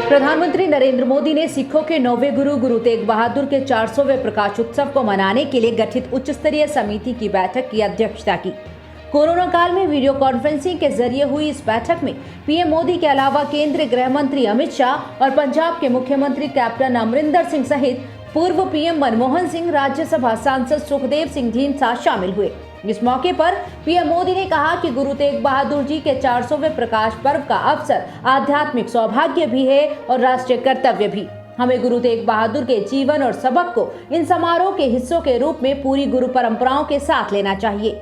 प्रधानमंत्री नरेंद्र मोदी ने सिखों के 9वें गुरु गुरु तेग बहादुर के 400वें प्रकाश उत्सव को मनाने के लिए गठित उच्च स्तरीय समिति की बैठक की अध्यक्षता की। कोरोना काल में वीडियो कॉन्फ्रेंसिंग के जरिए हुई इस बैठक में पीएम मोदी के अलावा केंद्रीय गृह मंत्री अमित शाह और पंजाब के मुख्यमंत्री कैप्टन अमरिंदर सिंह सहित पूर्व पीएम मनमोहन सिंह, राज्यसभा सांसद सुखदेव सिंह ढींढसा शामिल हुए। इस मौके पर पीएम मोदी ने कहा कि गुरु तेग बहादुर जी के 400वें प्रकाश पर्व का अवसर आध्यात्मिक सौभाग्य भी है और राष्ट्रीय कर्तव्य भी। हमें गुरु तेग बहादुर के जीवन और सबक को इन समारोह के हिस्सों के रूप में पूरी गुरु परंपराओं के साथ लेना चाहिए।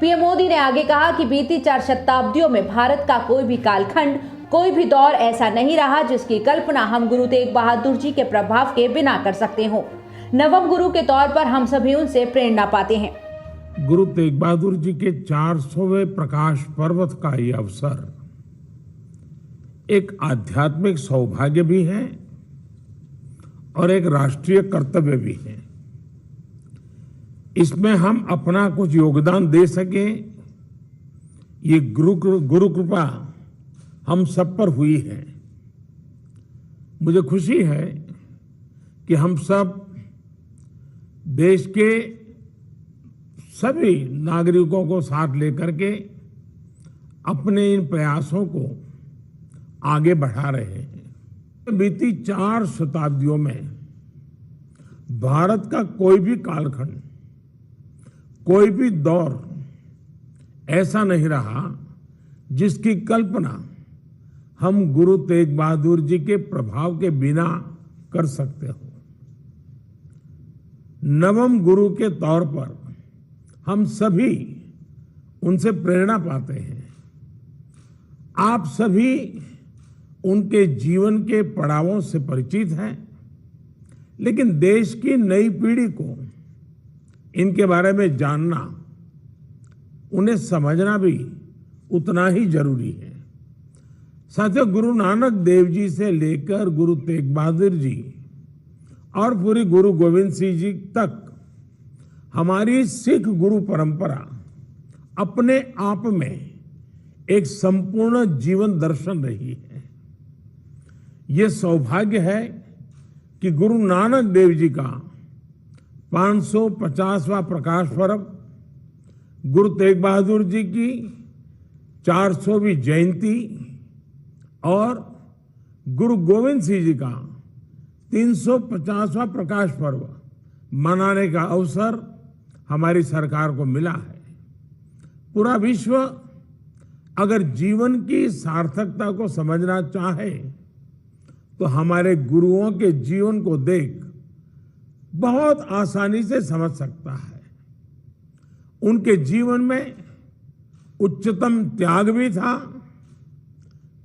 पीएम मोदी ने आगे कहा कि बीती 4 शताब्दियों में भारत का कोई भी कालखंड, कोई भी दौर ऐसा नहीं रहा जिसकी कल्पना हम गुरु तेग बहादुर जी के प्रभाव के बिना कर सकते हो। नवम गुरु के तौर पर हम सभी उनसे प्रेरणा पाते हैं। गुरु तेग बहादुर जी के 400वें प्रकाश पर्व का ये अवसर एक आध्यात्मिक सौभाग्य भी है और एक राष्ट्रीय कर्तव्य भी है। इसमें हम अपना कुछ योगदान दे सके, ये गुरु कृपा हम सब पर हुई है। मुझे खुशी है कि हम सब देश के सभी नागरिकों को साथ लेकर के अपने इन प्रयासों को आगे बढ़ा रहे हैं। बीती 4 शताब्दियों में भारत का कोई भी कालखंड, कोई भी दौर ऐसा नहीं रहा जिसकी कल्पना हम गुरु तेग बहादुर जी के प्रभाव के बिना कर सकते हो। नवम गुरु के तौर पर हम सभी उनसे प्रेरणा पाते हैं। आप सभी उनके जीवन के पड़ावों से परिचित हैं, लेकिन देश की नई पीढ़ी को इनके बारे में जानना, उन्हें समझना भी उतना ही जरूरी है। साथियों, गुरु नानक देव जी से लेकर गुरु तेग बहादुर जी और पूरी गुरु गोविंद सिंह जी तक हमारी सिख गुरु परंपरा अपने आप में एक संपूर्ण जीवन दर्शन रही है। ये सौभाग्य है कि गुरु नानक देव जी का 550वां प्रकाश पर्व, गुरु तेग बहादुर जी की 400वीं जयंती और गुरु गोविंद सिंह जी का 350वां प्रकाश पर्व मनाने का अवसर हमारी सरकार को मिला है। पूरा विश्व अगर जीवन की सार्थकता को समझना चाहे तो हमारे गुरुओं के जीवन को देख बहुत आसानी से समझ सकता है। उनके जीवन में उच्चतम त्याग भी था,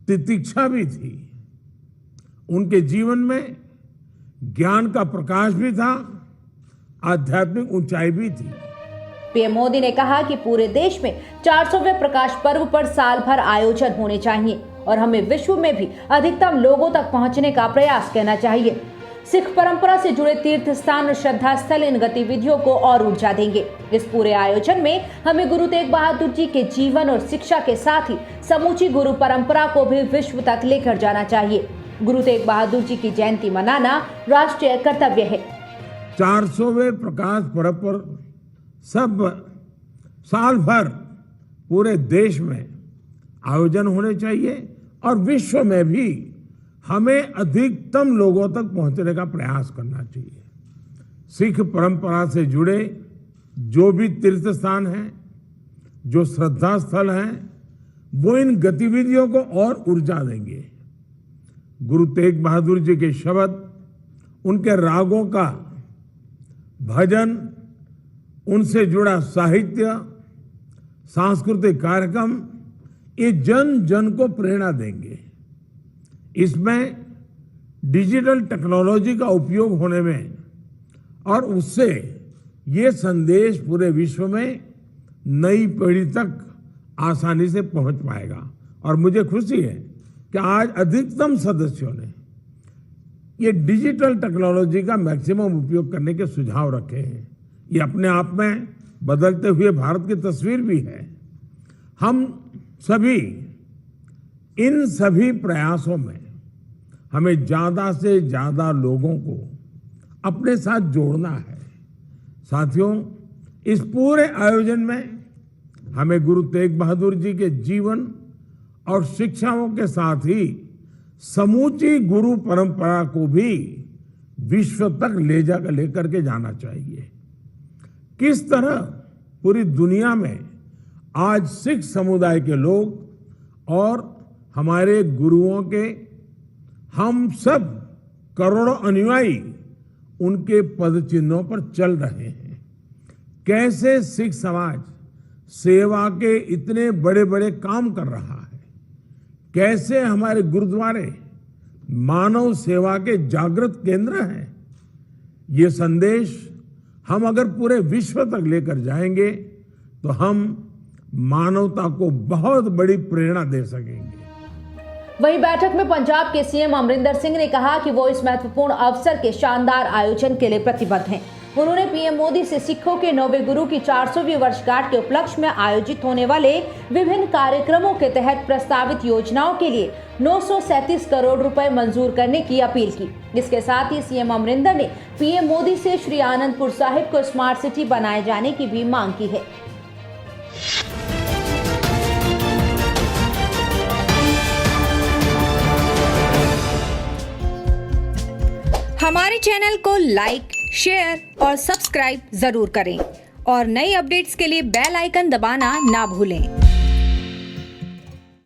तितिक्षा भी थी। उनके जीवन में ज्ञान का प्रकाश भी था, आध्यात्मिक ऊंचाई भी थी। पीएम मोदी ने कहा कि पूरे देश में 400वें प्रकाश पर्व पर साल भर आयोजन होने चाहिए और हमें विश्व में भी अधिकतम लोगों तक पहुंचने का प्रयास करना चाहिए। सिख परंपरा से जुड़े तीर्थ स्थान और श्रद्धा स्थल इन गतिविधियों को और ऊर्जा देंगे। इस पूरे आयोजन में हमें गुरु तेग बहादुर जी के जीवन और शिक्षा के साथ ही समूची गुरु परंपरा को भी विश्व तक लेकर जाना चाहिए। गुरु तेग बहादुर जी की जयंती मनाना राष्ट्रीय कर्तव्य है। 400वें प्रकाश पर्व पर सब साल भर पूरे देश में आयोजन होने चाहिए और विश्व में भी हमें अधिकतम लोगों तक पहुंचने का प्रयास करना चाहिए। सिख परंपरा से जुड़े जो भी तीर्थ स्थान हैं, जो श्रद्धा स्थल हैं, वो इन गतिविधियों को और ऊर्जा देंगे। गुरु तेग बहादुर जी के शब्द, उनके रागों का भजन, उनसे जुड़ा साहित्य, सांस्कृतिक कार्यक्रम, ये जन जन को प्रेरणा देंगे। इसमें डिजिटल टेक्नोलॉजी का उपयोग होने में और उससे ये संदेश पूरे विश्व में नई पीढ़ी तक आसानी से पहुंच पाएगा। और मुझे खुशी है कि आज अधिकतम सदस्यों ने ये डिजिटल टेक्नोलॉजी का मैक्सिमम उपयोग करने के सुझाव रखे हैं। ये अपने आप में बदलते हुए भारत की तस्वीर भी है। हम सभी इन सभी प्रयासों में हमें ज्यादा से ज्यादा लोगों को अपने साथ जोड़ना है। साथियों, इस पूरे आयोजन में हमें गुरु तेग बहादुर जी के जीवन और शिक्षाओं के साथ ही समूची गुरु परंपरा को भी विश्व तक लेकर के जाना चाहिए। किस तरह पूरी दुनिया में आज सिख समुदाय के लोग और हमारे गुरुओं के हम सब करोड़ों अनुयायी उनके पद चिन्हों पर चल रहे हैं। कैसे सिख समाज सेवा के इतने बड़े बड़े काम कर रहा है, कैसे हमारे गुरुद्वारे मानव सेवा के जागृत केंद्र हैं। ये संदेश हम अगर पूरे विश्व तक लेकर जाएंगे तो हम मानवता को बहुत बड़ी प्रेरणा दे सकेंगे। वहीं बैठक में पंजाब के सीएम अमरिंदर सिंह ने कहा कि वो इस महत्वपूर्ण अवसर के शानदार आयोजन के लिए प्रतिबद्ध हैं। उन्होंने पीएम मोदी से सिखों के 9वें गुरु की 400वीं वर्षगांठ के उपलक्ष्य में आयोजित होने वाले विभिन्न कार्यक्रमों के तहत प्रस्तावित योजनाओं के लिए 937 करोड़ रुपए मंजूर करने की अपील की। इसके साथ ही सीएम अमरिंदर ने पीएम मोदी से श्री आनंदपुर साहिब को स्मार्ट सिटी बनाए जाने की भी मांग की है। हमारे चैनल को लाइक, शेयर और सब्सक्राइब जरूर करें और नई अपडेट्स के लिए बेल आइकन दबाना ना भूलें।